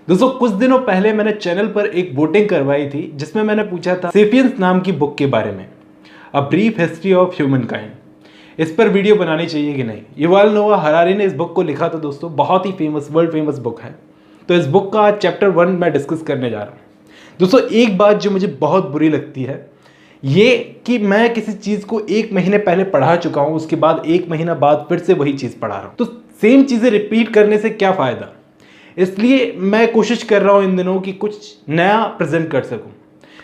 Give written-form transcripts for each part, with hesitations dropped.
दोस्तों कुछ दिनों पहले मैंने चैनल पर एक वोटिंग करवाई थी जिसमें मैंने पूछा था सेपियंस नाम की बुक के बारे में, a brief history of human kind. इस पर वीडियो बनानी चाहिए कि नहीं। युval नोआ हरारी ने इस बुक को लिखा था दोस्तों, बहुत ही फेमस वर्ल्ड फेमस बुक है। तो इस बुक का चैप्टर 1 मैं डिस्कस करने जा रहा हूँ। दोस्तों एक बात जो मुझे बहुत बुरी लगती है ये कि मैं किसी चीज़ को 1 महीने पहले पढ़ा चुका हूँ, उसके बाद 1 महीना बाद फिर से वही चीज़ पढ़ा रहा हूँ। तो सेम चीज़ें रिपीट करने से क्या फ़ायदा। इसलिए मैं कोशिश कर रहा हूँ इन दिनों कि कुछ नया प्रेजेंट कर सकूँ।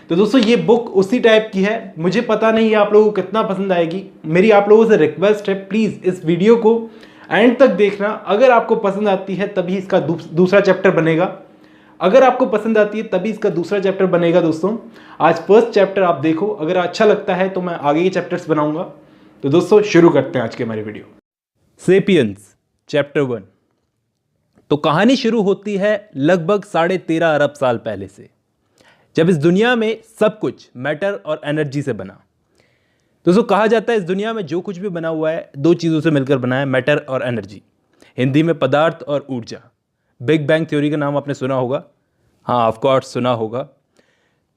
तो दोस्तों ये बुक उसी टाइप की है। मुझे पता नहीं आप लोगों को कितना पसंद आएगी। मेरी आप लोगों से रिक्वेस्ट है, प्लीज़ इस वीडियो को एंड तक देखना। अगर आपको पसंद आती है तभी इसका दूसरा चैप्टर बनेगा। अगर आपको पसंद आती है तभी इसका दूसरा चैप्टर बनेगा। दोस्तों आज फर्स्ट चैप्टर आप देखो, अगर अच्छा लगता है तो मैं आगे के चैप्टर्स बनाऊंगा। तो दोस्तों शुरू करते हैं आज की हमारी वीडियो। Sapiens chapter 1। तो कहानी शुरू होती है लगभग 13.5 अरब साल पहले से, जब इस दुनिया में सब कुछ मैटर और एनर्जी से बना। दोस्तों कहा जाता है इस दुनिया में जो कुछ भी बना हुआ है 2 चीज़ों से मिलकर बना है, मैटर और एनर्जी। हिंदी में पदार्थ और ऊर्जा। बिग बैंग थ्योरी का नाम आपने सुना होगा। हाँ ऑफ कोर्स सुना होगा।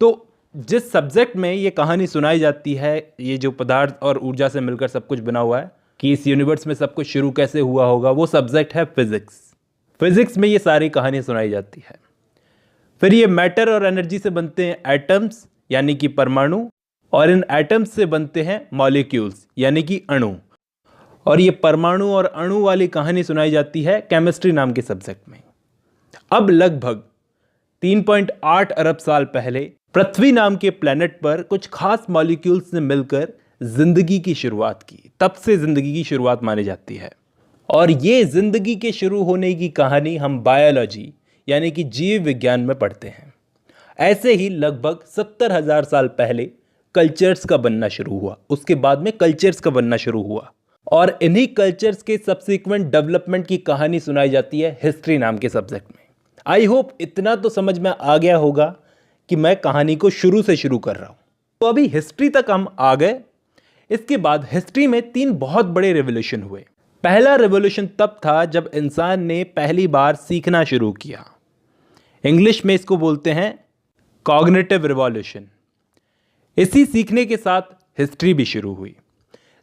तो जिस सब्जेक्ट में ये कहानी सुनाई जाती है, ये जो पदार्थ और ऊर्जा से मिलकर सब कुछ बना हुआ है, कि इस यूनिवर्स में सब कुछ शुरू कैसे हुआ होगा, वो सब्जेक्ट है फिजिक्स। फिजिक्स में ये सारी कहानी सुनाई जाती है। फिर ये मैटर और एनर्जी से बनते हैं एटम्स यानी कि परमाणु, और इन एटम्स से बनते हैं मॉलिक्यूल्स यानी कि अणु। और ये परमाणु और अणु वाली कहानी सुनाई जाती है केमिस्ट्री नाम के सब्जेक्ट में। अब लगभग 3.8 अरब साल पहले पृथ्वी नाम के प्लेनेट पर कुछ खास मॉलिक्यूल्स ने मिलकर जिंदगी की शुरुआत की। तब से जिंदगी की शुरुआत मानी जाती है। और ये जिंदगी के शुरू होने की कहानी हम बायोलॉजी यानी कि जीव विज्ञान में पढ़ते हैं। ऐसे ही लगभग 70,000 साल पहले कल्चर्स का बनना शुरू हुआ। उसके बाद में कल्चर्स का बनना शुरू हुआ, और इन्हीं कल्चर्स के सब्सिक्वेंट डेवलपमेंट की कहानी सुनाई जाती है हिस्ट्री नाम के सब्जेक्ट में। आई होप इतना तो समझ में आ गया होगा कि मैं कहानी को शुरू से शुरू कर रहा हूं। तो अभी हिस्ट्री तक हम आ गए। इसके बाद हिस्ट्री में 3 बहुत बड़े रेवोल्यूशन हुए। पहला रेवोल्यूशन तब था जब इंसान ने पहली बार सीखना शुरू किया। इंग्लिश में इसको बोलते हैं कॉग्निटिव रिवॉल्यूशन। इसी सीखने के साथ हिस्ट्री भी शुरू हुई।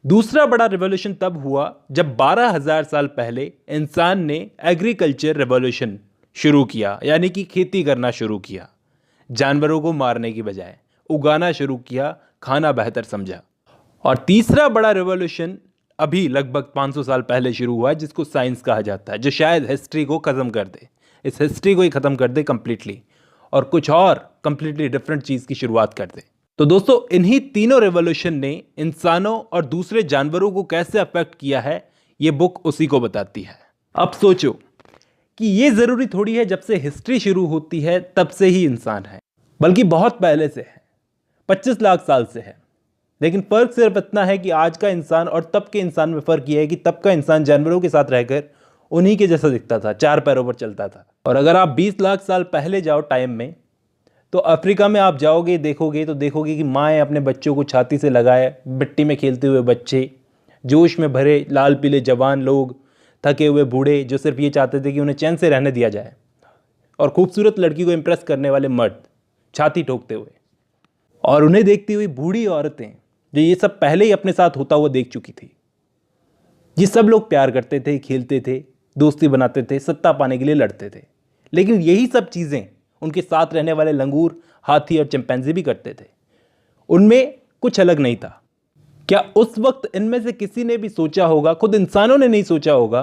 दूसरा बड़ा रिवॉल्यूशन तब हुआ जब 12,000 साल पहले इंसान ने एग्रीकल्चर रिवॉल्यूशन शुरू किया, यानी कि खेती करना शुरू किया। जानवरों को मारने की बजाय उगाना शुरू किया, खाना बेहतर समझा। और तीसरा बड़ा रिवॉल्यूशन अभी लगभग 500 साल पहले शुरू हुआ है, जिसको साइंस कहा जाता है, जो शायद हिस्ट्री को ख़त्म कर दे। इस हिस्ट्री को ही ख़त्म कर दे कंप्लीटली, और कुछ और कंप्लीटली डिफरेंट चीज़ की शुरुआत कर दे। तो दोस्तों इन्हीं तीनों रेवोल्यूशन ने इंसानों और दूसरे जानवरों को कैसे अफेक्ट किया है, ये बुक उसी को बताती है। अब सोचो कि ये ज़रूरी थोड़ी है जब से हिस्ट्री शुरू होती है तब से ही इंसान है, बल्कि बहुत पहले से है, 25 लाख साल से है। लेकिन फ़र्क सिर्फ इतना है कि आज का इंसान और तब के इंसान में फ़र्क यह है कि तब का इंसान जानवरों के साथ रहकर उन्हीं के जैसा दिखता था, 4 पैरों पर चलता था। और अगर आप 20 लाख साल पहले जाओ टाइम में, तो अफ्रीका में आप जाओगे, देखोगे तो देखोगे कि माएँ अपने बच्चों को छाती से लगाए, मिट्टी में खेलते हुए बच्चे, जोश में भरे लाल पीले जवान लोग, थके हुए बूढ़े जो सिर्फ ये चाहते थे कि उन्हें चैन से रहने दिया जाए, और खूबसूरत लड़की को इम्प्रेस करने वाले मर्द छाती ठोकते हुए, और उन्हें देखती हुई बूढ़ी औरतें जो ये सब पहले ही अपने साथ होता हुआ देख चुकी थी। ये सब लोग प्यार करते थे, खेलते थे, दोस्ती बनाते थे, सत्ता पाने के लिए लड़ते थे। लेकिन यही सब चीज़ें उनके साथ रहने वाले लंगूर, हाथी और चिंपैंजी भी करते थे। उनमें कुछ अलग नहीं था। क्या उस वक्त इनमें से किसी ने भी सोचा होगा, खुद इंसानों ने नहीं सोचा होगा,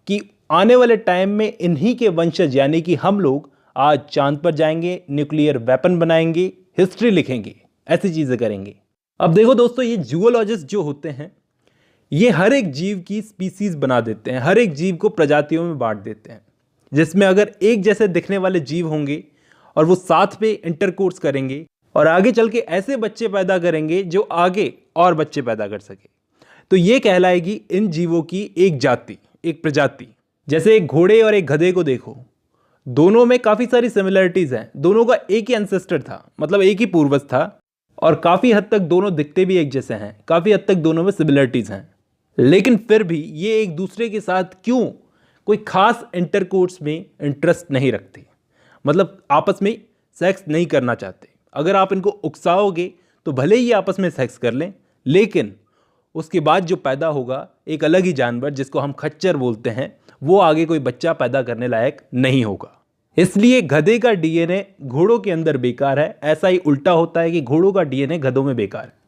कि आने वाले टाइम में इन्हीं के वंशज यानी कि हम लोग आज चांद पर जाएंगे, न्यूक्लियर वेपन बनाएंगे, हिस्ट्री लिखेंगे, ऐसी चीज़ें करेंगे। अब देखो दोस्तों, ये जूलॉजिस्ट जो होते हैं ये हर एक जीव की स्पीसीज बना देते हैं, हर एक जीव को प्रजातियों में बांट देते हैं, जिसमें अगर एक जैसे दिखने वाले जीव होंगे और वो साथ में इंटरकोर्स करेंगे और आगे चल के ऐसे बच्चे पैदा करेंगे जो आगे और बच्चे पैदा कर सके, तो ये कहलाएगी इन जीवों की एक जाति, एक प्रजाति। जैसे एक घोड़े और एक गधे को देखो, दोनों में काफ़ी सारी सिमिलरिटीज़ हैं। दोनों का एक ही एंसेस्टर था, मतलब एक ही पूर्वज था, और काफ़ी हद तक दोनों दिखते भी एक जैसे हैं, काफ़ी हद तक दोनों में सिमिलरिटीज़ हैं। लेकिन फिर भी ये एक दूसरे के साथ क्यों कोई खास इंटरकोर्स में इंटरेस्ट नहीं रखते। मतलब आपस में सेक्स नहीं करना चाहते। अगर आप इनको उकसाओगे तो भले ही आपस में सेक्स कर लें, लेकिन उसके बाद जो पैदा होगा एक अलग ही जानवर जिसको हम खच्चर बोलते हैं, वो आगे कोई बच्चा पैदा करने लायक नहीं होगा। इसलिए गधे का डीएनए घोड़ों के अंदर बेकार है, ऐसा ही उल्टा होता है कि घोड़ों का डीएनए गधों में बेकार है।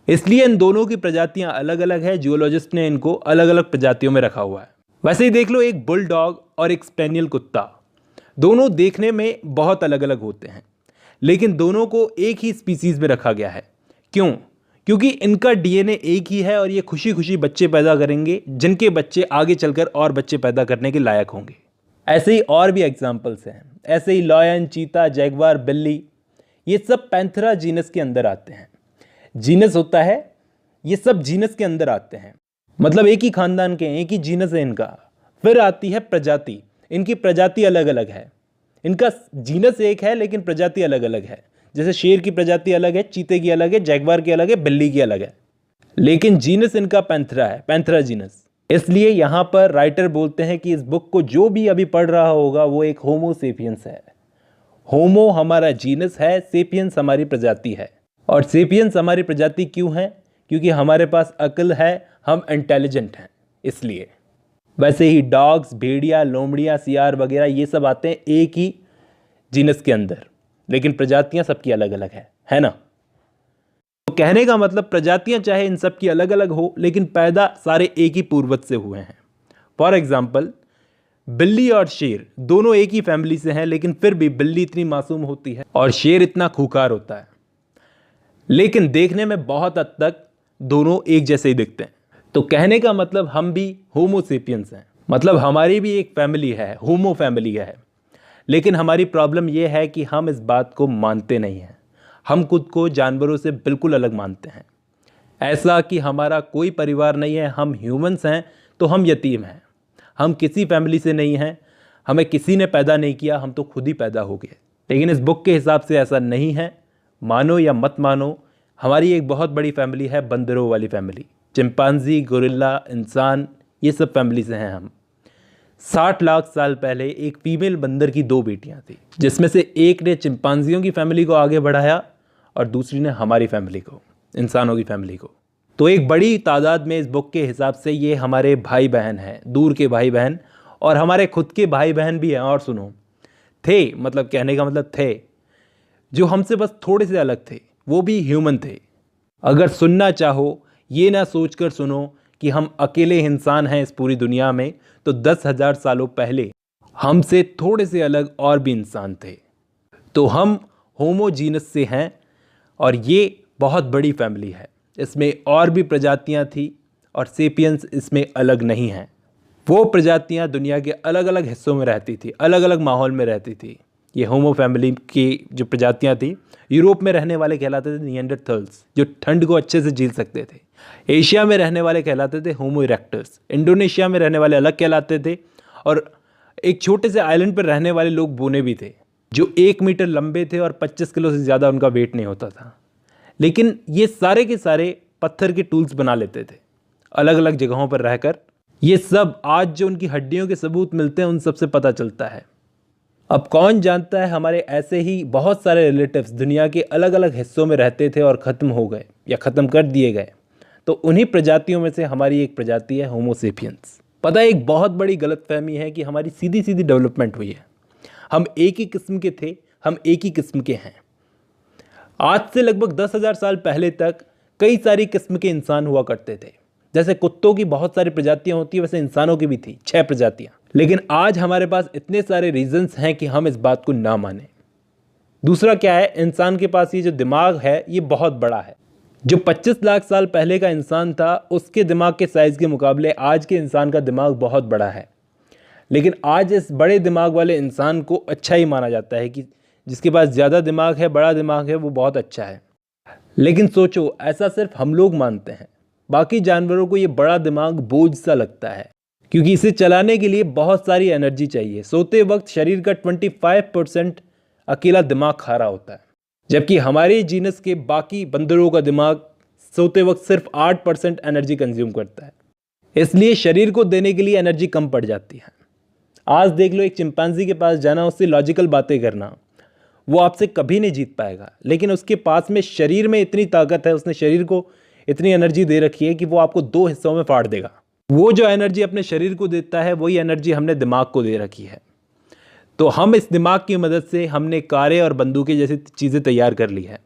इसलिए इन दोनों की प्रजातियां अलग अलग है, जूलॉजिस्ट ने इनको अलग अलग प्रजातियों में रखा हुआ है। वैसे ही देख लो, एक बुलडॉग और एक स्पेनियल कुत्ता, दोनों देखने में बहुत अलग अलग होते हैं, लेकिन दोनों को एक ही स्पीसीज में रखा गया है। क्यों? क्योंकि इनका डीएनए एक ही है और ये खुशी खुशी बच्चे पैदा करेंगे, जिनके बच्चे आगे चलकर और बच्चे पैदा करने के लायक होंगे। ऐसे ही और भी एग्जाम्पल्स हैं। ऐसे ही लॉयन, चीता, जैगवार, बिल्ली, ये सब पैंथेरा जीनस के अंदर आते हैं। जीनस होता है, ये सब जीनस के अंदर आते हैं, मतलब एक ही खानदान के हैं, एक ही जीनस है इनका। फिर आती है प्रजाति, इनकी प्रजाति अलग अलग है। इनका जीनस एक है लेकिन प्रजाति अलग अलग है। जैसे शेर की प्रजाति अलग है, चीते की अलग है, जैगवार की अलग है, बिल्ली की अलग है, लेकिन जीनस इनका पैंथेरा है, पैंथेरा जीनस। इसलिए यहां पर राइटर बोलते हैं कि इस बुक को जो भी अभी पढ़ रहा होगा वो एक होमो सेपियंस है। होमो हमारा जीनस है, सेपियंस हमारी प्रजाति है। और सेपियंस हमारी प्रजाति क्यों है? क्योंकि हमारे पास अक्ल है, हम इंटेलिजेंट हैं इसलिए। वैसे ही डॉग्स, भेड़िया, लोमड़ियाँ, सियार वगैरह ये सब आते हैं एक ही जीनस के अंदर, लेकिन प्रजातियां सबकी अलग अलग है ना? तो कहने का मतलब प्रजातियां चाहे इन सब की अलग अलग हो, लेकिन पैदा सारे एक ही पूर्वज से हुए हैं। फॉर एग्जाम्पल, बिल्ली और शेर दोनों एक ही फैमिली से हैं, लेकिन फिर भी बिल्ली इतनी मासूम होती है और शेर इतना खूंखार होता है, लेकिन देखने में बहुत हद तक दोनों एक जैसे ही दिखते हैं। तो कहने का मतलब हम भी होमो सेपियंस हैं, मतलब हमारी भी एक फैमिली है, होमो फैमिली है। लेकिन हमारी प्रॉब्लम यह है कि हम इस बात को मानते नहीं हैं। हम खुद को जानवरों से बिल्कुल अलग मानते हैं, ऐसा कि हमारा कोई परिवार नहीं है, हम ह्यूमंस हैं तो हम यतीम हैं, हम किसी फैमिली से नहीं हैं, हमें किसी ने पैदा नहीं किया, हम तो खुद ही पैदा हो गए। लेकिन इस बुक के हिसाब से ऐसा नहीं है। मानो या मत मानो, हमारी एक बहुत बड़ी फैमिली है, बंदरों वाली फैमिली। चिंपांजी, गोरिल्ला, इंसान, ये सब फैमिली से हैं हम। 60 लाख साल पहले एक फीमेल बंदर की 2 बेटियां थी, जिसमें से एक ने चिंपांजियों की फैमिली को आगे बढ़ाया और दूसरी ने हमारी फैमिली को, इंसानों की फैमिली को। तो एक बड़ी तादाद में इस बुक के हिसाब से ये हमारे भाई बहन हैं, दूर के भाई बहन, और हमारे खुद के भाई बहन भी हैं। और सुनो, थे, मतलब कहने का मतलब थे, जो हमसे बस थोड़े से अलग थे, वो भी ह्यूमन थे। अगर सुनना चाहो, ये ना सोचकर सुनो कि हम अकेले इंसान हैं इस पूरी दुनिया में, तो 10,000 सालों पहले हमसे थोड़े से अलग और भी इंसान थे। तो हम होमो जीनस से हैं और ये बहुत बड़ी फैमिली है। इसमें और भी प्रजातियां थी और सेपियंस इसमें अलग नहीं हैं। वो प्रजातियां दुनिया के अलग अलग हिस्सों में रहती थी, अलग अलग माहौल में रहती थी। ये होमो फैमिली की जो प्रजातियां थी, यूरोप में रहने वाले कहलाते थे निएंडरथल्स, जो ठंड को अच्छे से झेल सकते थे। एशिया में रहने वाले कहलाते थे होमो इरेक्टस। इंडोनेशिया में रहने वाले अलग कहलाते थे। और एक छोटे से आइलैंड पर रहने वाले लोग बोने भी थे, जो 1 मीटर लंबे थे और 25 किलो से ज़्यादा उनका वेट नहीं होता था। लेकिन ये सारे के सारे पत्थर के टूल्स बना लेते थे अलग अलग जगहों पर रहकर। ये सब आज जो उनकी हड्डियों के सबूत मिलते हैं, उन सब से पता चलता है। अब कौन जानता है, हमारे ऐसे ही बहुत सारे रिलेटिव्स दुनिया के अलग अलग हिस्सों में रहते थे और ख़त्म हो गए या ख़त्म कर दिए गए। तो उन्हीं प्रजातियों में से हमारी एक प्रजाति है होमो सेपियंस। पता है, एक बहुत बड़ी गलतफहमी है कि हमारी सीधी सीधी डेवलपमेंट हुई है। हम एक ही किस्म के थे, हम एक ही किस्म के हैं। आज से लगभग 10,000 साल पहले तक कई सारी किस्म के इंसान हुआ करते थे। जैसे कुत्तों की बहुत सारी प्रजातियां होती है, वैसे इंसानों की भी थी 6 प्रजातियां। लेकिन आज हमारे पास इतने सारे रीजंस हैं कि हम इस बात को ना माने। दूसरा क्या है, इंसान के पास ये जो दिमाग है ये बहुत बड़ा है। जो 25 लाख साल पहले का इंसान था, उसके दिमाग के साइज के मुकाबले आज के इंसान का दिमाग बहुत बड़ा है। लेकिन आज इस बड़े दिमाग वाले इंसान को अच्छा ही माना जाता है कि जिसके पास ज़्यादा दिमाग है, बड़ा दिमाग है, वो बहुत अच्छा है। लेकिन सोचो, ऐसा सिर्फ हम लोग मानते हैं। बाकी जानवरों को ये बड़ा दिमाग बोझ सा लगता है, क्योंकि इसे चलाने के लिए बहुत सारी एनर्जी चाहिए। सोते वक्त शरीर का 25% अकेला दिमाग खा रहा होता है, जबकि हमारे जीनस के बाकी बंदरों का दिमाग सोते वक्त सिर्फ 8% एनर्जी कंज्यूम करता है। इसलिए शरीर को देने के लिए एनर्जी कम पड़ जाती है। आज देख लो, एक चिंपांजी के पास जाना, उससे लॉजिकल बातें करना, वो आपसे कभी नहीं जीत पाएगा। लेकिन उसके पास में शरीर में इतनी ताकत है, उसने शरीर को इतनी एनर्जी दे रखी है कि वो आपको 2 हिस्सों में फाड़ देगा। वो जो एनर्जी अपने शरीर को देता है, वही एनर्जी हमने दिमाग को दे रखी है। तो हम इस दिमाग की मदद से हमने कारें और बंदूकें जैसी चीज़ें तैयार कर ली है,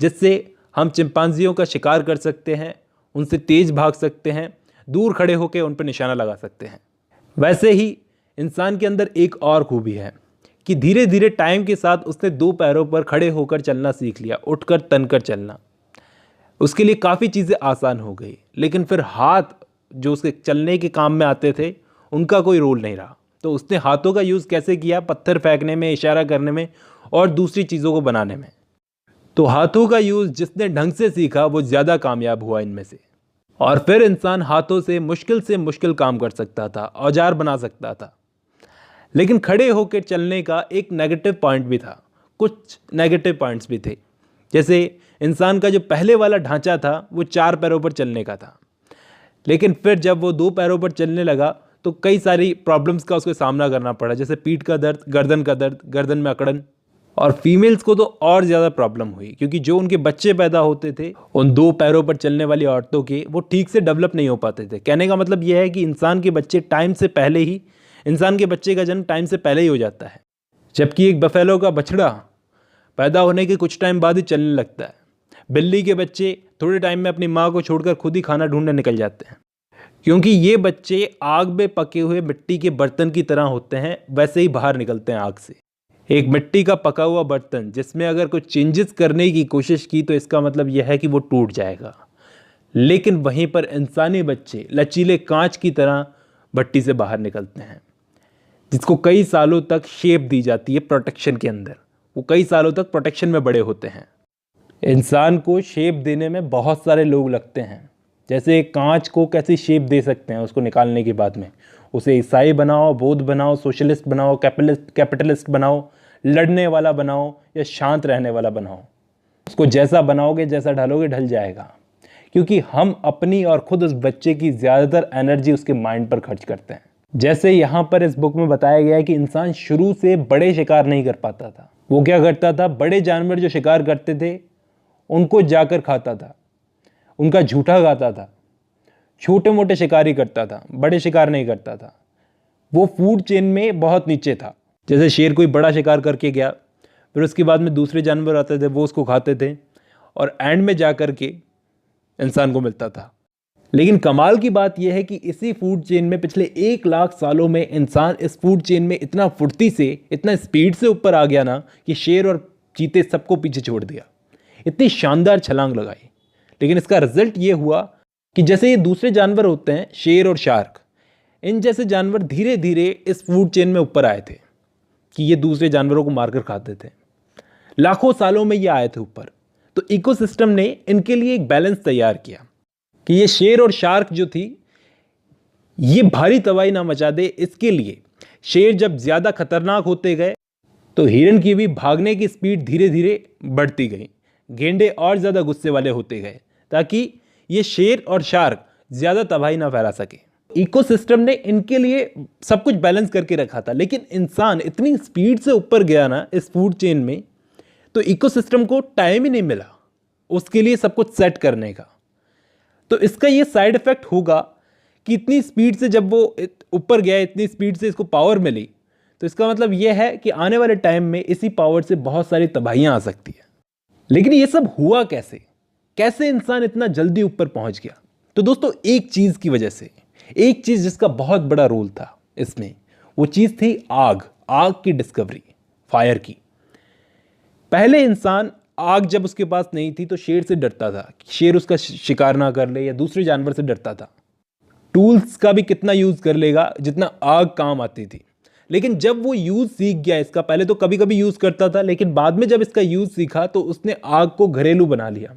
जिससे हम चिंपांजियों का शिकार कर सकते हैं, उनसे तेज भाग सकते हैं, दूर खड़े होकर उन पर निशाना लगा सकते हैं। वैसे ही इंसान के अंदर एक और खूबी है कि धीरे धीरे टाइम के साथ उसने 2 पैरों पर खड़े होकर चलना सीख लिया, उठकर तनकर चलना। उसके लिए काफ़ी चीज़ें आसान हो गई, लेकिन फिर हाथ जो उसके चलने के काम में आते थे, उनका कोई रोल नहीं रहा। तो उसने हाथों का यूज़ कैसे किया? पत्थर फेंकने में, इशारा करने में और दूसरी चीज़ों को बनाने में। तो हाथों का यूज़ जिसने ढंग से सीखा वो ज़्यादा कामयाब हुआ इनमें से। और फिर इंसान हाथों से मुश्किल काम कर सकता था, औजार बना सकता था। लेकिन खड़े होकर चलने का एक नेगेटिव पॉइंट भी था, कुछ नेगेटिव पॉइंट्स भी थे। जैसे इंसान का जो पहले वाला ढांचा था वो 4 पैरों पर चलने का था, लेकिन फिर जब वो 2 पैरों पर चलने लगा तो कई सारी प्रॉब्लम्स का उसको सामना करना पड़ा, जैसे पीठ का दर्द, गर्दन में अकड़न। और फीमेल्स को तो और ज़्यादा प्रॉब्लम हुई, क्योंकि जो उनके बच्चे पैदा होते थे उन 2 पैरों पर चलने वाली औरतों के, वो ठीक से डेवलप नहीं हो पाते थे। कहने का मतलब यह है कि इंसान के बच्चे का जन्म टाइम से पहले ही हो जाता है, जबकि एक बफेलो का बछड़ा पैदा होने के कुछ टाइम बाद ही चलने लगता है। बिल्ली के बच्चे थोड़े टाइम में अपनी माँ को छोड़कर खुद ही खाना ढूंढने निकल जाते हैं, क्योंकि ये बच्चे आग में पके हुए मिट्टी के बर्तन की तरह होते हैं, वैसे ही बाहर निकलते हैं आग से। एक मिट्टी का पका हुआ बर्तन जिसमें अगर कुछ चेंजेस करने की कोशिश की तो इसका मतलब यह है कि वो टूट जाएगा। लेकिन वहीं पर इंसानी बच्चे लचीले कांच की तरह भट्टी से बाहर निकलते हैं, जिसको कई सालों तक शेप दी जाती है प्रोटेक्शन के अंदर। वो कई सालों तक प्रोटेक्शन में बड़े होते हैं। इंसान को शेप देने में बहुत सारे लोग लगते हैं। जैसे कांच को कैसी शेप दे सकते हैं, उसको निकालने के बाद में उसे ईसाई बनाओ, बौद्ध बनाओ, सोशलिस्ट बनाओ, कैपिटलिस्ट बनाओ, लड़ने वाला बनाओ या शांत रहने वाला बनाओ, उसको जैसा बनाओगे, जैसा ढालोगे, ढल जाएगा। क्योंकि हम अपनी और खुद उस बच्चे की ज़्यादातर एनर्जी उसके माइंड पर खर्च करते हैं। जैसे यहाँ पर इस बुक में बताया गया है कि इंसान शुरू से बड़े शिकार नहीं कर पाता था। वो क्या करता था? बड़े जानवर जो शिकार करते थे उनको जाकर खाता था, उनका झूठा खाता था, छोटे मोटे शिकार ही करता था, बड़े शिकार नहीं करता था। वो फूड चेन में बहुत नीचे था। जैसे शेर कोई बड़ा शिकार करके गया, फिर उसके बाद में दूसरे जानवर आते थे, वो उसको खाते थे, और एंड में जा कर के इंसान को मिलता था। लेकिन कमाल की बात यह है कि इसी फूड चेन में पिछले 1 लाख सालों में इंसान इस फूड चेन में इतना फुर्ती से, इतना स्पीड से ऊपर आ गया ना कि शेर और चीते सबको पीछे छोड़ दिया। इतनी शानदार छलांग लगाई। लेकिन इसका रिजल्ट ये हुआ कि जैसे ये दूसरे जानवर होते हैं, शेर और शार्क, इन जैसे जानवर धीरे धीरे इस फूड चेन में ऊपर आए थे कि ये दूसरे जानवरों को मारकर खाते थे। लाखों सालों में ये आए थे ऊपर। तो इकोसिस्टम ने इनके लिए एक बैलेंस तैयार किया कि ये शेर और शार्क जो थी ये भारी तबाही ना मचा दे। इसके लिए शेर जब ज़्यादा खतरनाक होते गए तो हिरन की भी भागने की स्पीड धीरे धीरे बढ़ती गई। गेंडे और ज़्यादा गुस्से वाले होते गए ताकि ये शेर और शार्क ज़्यादा तबाही ना फैला सके। इकोसिस्टम ने इनके लिए सब कुछ बैलेंस करके रखा था। लेकिन इंसान इतनी स्पीड से ऊपर गया ना इस फूड चेन में, तो इकोसिस्टम को टाइम ही नहीं मिला उसके लिए सब कुछ सेट करने का। तो इसका ये साइड इफेक्ट होगा कि इतनी स्पीड से जब वो ऊपर गया, इतनी स्पीड से इसको पावर मिली, तो इसका मतलब यह है कि आने वाले टाइम में इसी पावर से बहुत सारी तबाहियां आ सकती है। लेकिन ये सब हुआ कैसे? कैसे इंसान इतना जल्दी ऊपर पहुंच गया? तो दोस्तों, एक चीज की वजह से, एक चीज जिसका बहुत बड़ा रोल था इसमें, वो चीज थी आग की डिस्कवरी, फायर की। पहले इंसान आग जब उसके पास नहीं थी तो शेर से डरता था कि शेर उसका शिकार ना कर ले, या दूसरे जानवर से डरता था। टूल्स का भी कितना यूज कर लेगा जितना आग काम आती थी। लेकिन जब वो यूज सीख गया इसका, पहले तो कभी कभी यूज करता था, लेकिन बाद में जब इसका यूज सीखा तो उसने आग को घरेलू बना लिया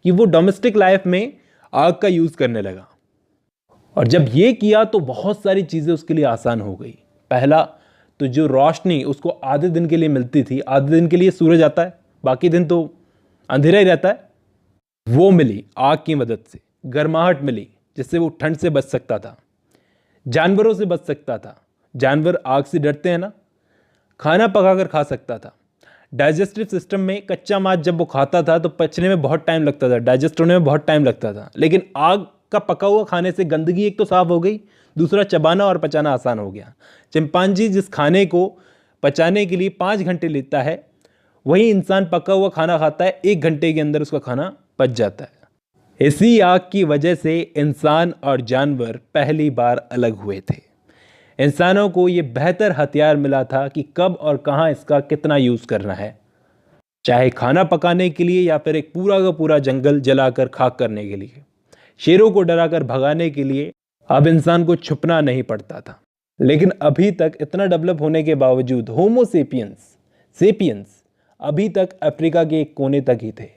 कि वो डोमेस्टिक लाइफ में आग का यूज करने लगा। और जब ये किया तो बहुत सारी चीजें उसके लिए आसान हो गई। पहला तो जो रोशनी उसको आधे दिन के लिए मिलती थी, आधे दिन के लिए सूरज आता है, बाकी दिन तो अंधेरा ही रहता है, वो मिली आग की मदद से। गर्माहट मिली जिससे वो ठंड से बच सकता था, जानवरों से बच सकता था जानवर आग से डरते हैं ना, खाना पकाकर खा सकता था। डाइजेस्टिव सिस्टम में कच्चा मांस जब वो खाता था तो पचने में बहुत टाइम लगता था, डाइजेस्ट होने में बहुत टाइम लगता था। लेकिन आग का पका हुआ खाने से गंदगी एक तो साफ हो गई, दूसरा चबाना और पचाना आसान हो गया। चिंपांजी जिस खाने को पचाने के लिए 5 घंटे लेता है, वही इंसान पका हुआ खाना खाता है 1 घंटे के अंदर उसका खाना पच जाता है। इसी आग की वजह से इंसान और जानवर पहली बार अलग हुए थे। इंसानों को ये बेहतर हथियार मिला था कि कब और कहाँ इसका कितना यूज़ करना है, चाहे खाना पकाने के लिए या फिर एक पूरा का पूरा जंगल जलाकर खाक करने के लिए। शेरों को डराकर भगाने के लिए अब इंसान को छुपना नहीं पड़ता था। लेकिन अभी तक इतना डेवलप होने के बावजूद होमो सेपियंस अभी तक अफ्रीका के एक कोने तक ही थे।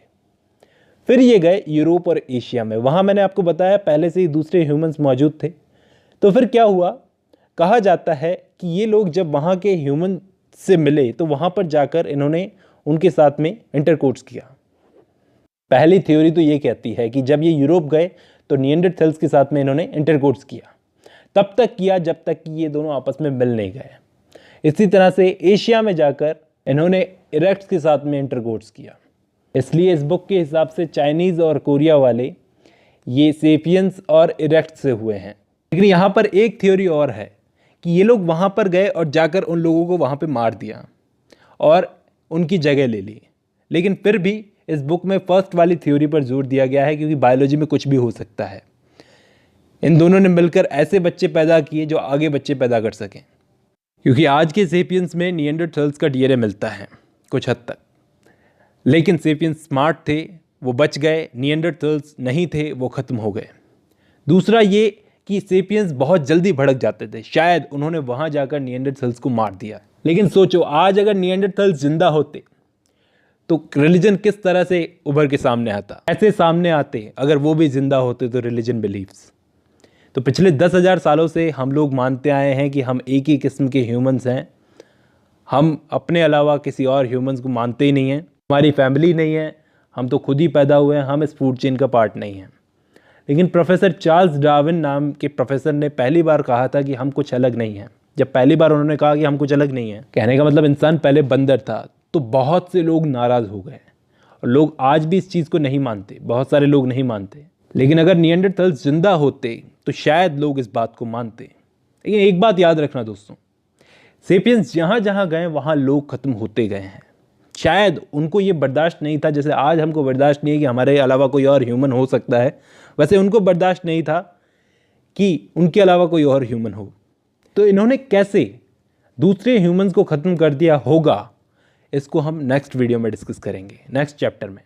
फिर ये गए यूरोप और एशिया में। वहाँ मैंने आपको बताया पहले से ही दूसरे ह्यूमंस मौजूद थे। तो फिर क्या हुआ, कहा जाता है कि ये लोग जब वहाँ के ह्यूमन से मिले तो वहाँ पर जाकर इन्होंने उनके साथ में इंटरकोर्स किया। पहली थ्योरी तो ये कहती है कि जब ये यूरोप गए तो निएंडरथैल्स के साथ में इन्होंने इंटरकोर्स किया। तब तक किया जब तक कि ये दोनों आपस में मिल नहीं गए। इसी तरह से एशिया में जाकर इन्होंने इरेक्ट्स के साथ में इंटरकोर्स किया। इसलिए इस बुक के हिसाब से चाइनीज़ और कोरिया वाले ये सेपियंस और इरेक्ट्स से हुए हैं। लेकिन यहाँ पर एक थ्योरी और है कि ये लोग वहाँ पर गए और जाकर उन लोगों को वहाँ पे मार दिया और उनकी जगह ले ली। लेकिन फिर भी इस बुक में फर्स्ट वाली थ्योरी पर जोर दिया गया है, क्योंकि बायोलॉजी में कुछ भी हो सकता है। इन दोनों ने मिलकर ऐसे बच्चे पैदा किए जो आगे बच्चे पैदा कर सकें, क्योंकि आज के सेपियंस में निएंडरथैल्स का डीएनए मिलता है कुछ हद तक। लेकिन सेपियंस स्मार्ट थे, वो बच गए। निएंडरथैल्स नहीं थे, वो ख़त्म हो गए। दूसरा ये कि सेपियंस बहुत जल्दी भड़क जाते थे, शायद उन्होंने वहाँ जाकर निएंडरथैल्स को मार दिया। लेकिन सोचो, आज अगर निएंडरथैल्स जिंदा होते तो रिलीजन किस तरह से उभर के सामने आता। ऐसे सामने आते अगर वो भी जिंदा होते तो रिलीजन बिलीव्स। तो पिछले 10,000 सालों से हम लोग मानते आए हैं कि हम एक ही किस्म के ह्यूमंस हैं। हम अपने अलावा किसी और ह्यूमंस को मानते ही नहीं हैं। हमारी फैमिली नहीं है, हम तो खुद ही पैदा हुए हैं, हम इस फूड चेन का पार्ट नहीं हैं। लेकिन प्रोफेसर चार्ल्स डार्विन नाम के प्रोफेसर ने पहली बार कहा था कि हम कुछ अलग नहीं हैं। जब पहली बार उन्होंने कहा कि हम कुछ अलग नहीं हैं, कहने का मतलब इंसान पहले बंदर था, तो बहुत से लोग नाराज़ हो गए। और लोग आज भी इस चीज़ को नहीं मानते, बहुत सारे लोग नहीं मानते। लेकिन अगर निएंडरथैल्स जिंदा होते तो शायद लोग इस बात को मानते। लेकिन एक बात याद रखना दोस्तों, सेपियंस जहाँ जहाँ गए वहाँ लोग ख़त्म होते गए हैं। शायद उनको ये बर्दाश्त नहीं था, जैसे आज हमको बर्दाश्त नहीं है कि हमारे अलावा कोई और ह्यूमन हो सकता है, वैसे उनको बर्दाश्त नहीं था कि उनके अलावा कोई और ह्यूमन हो। तो इन्होंने कैसे दूसरे ह्यूमंस को ख़त्म कर दिया होगा, इसको हम नेक्स्ट वीडियो में डिस्कस करेंगे, नेक्स्ट चैप्टर में।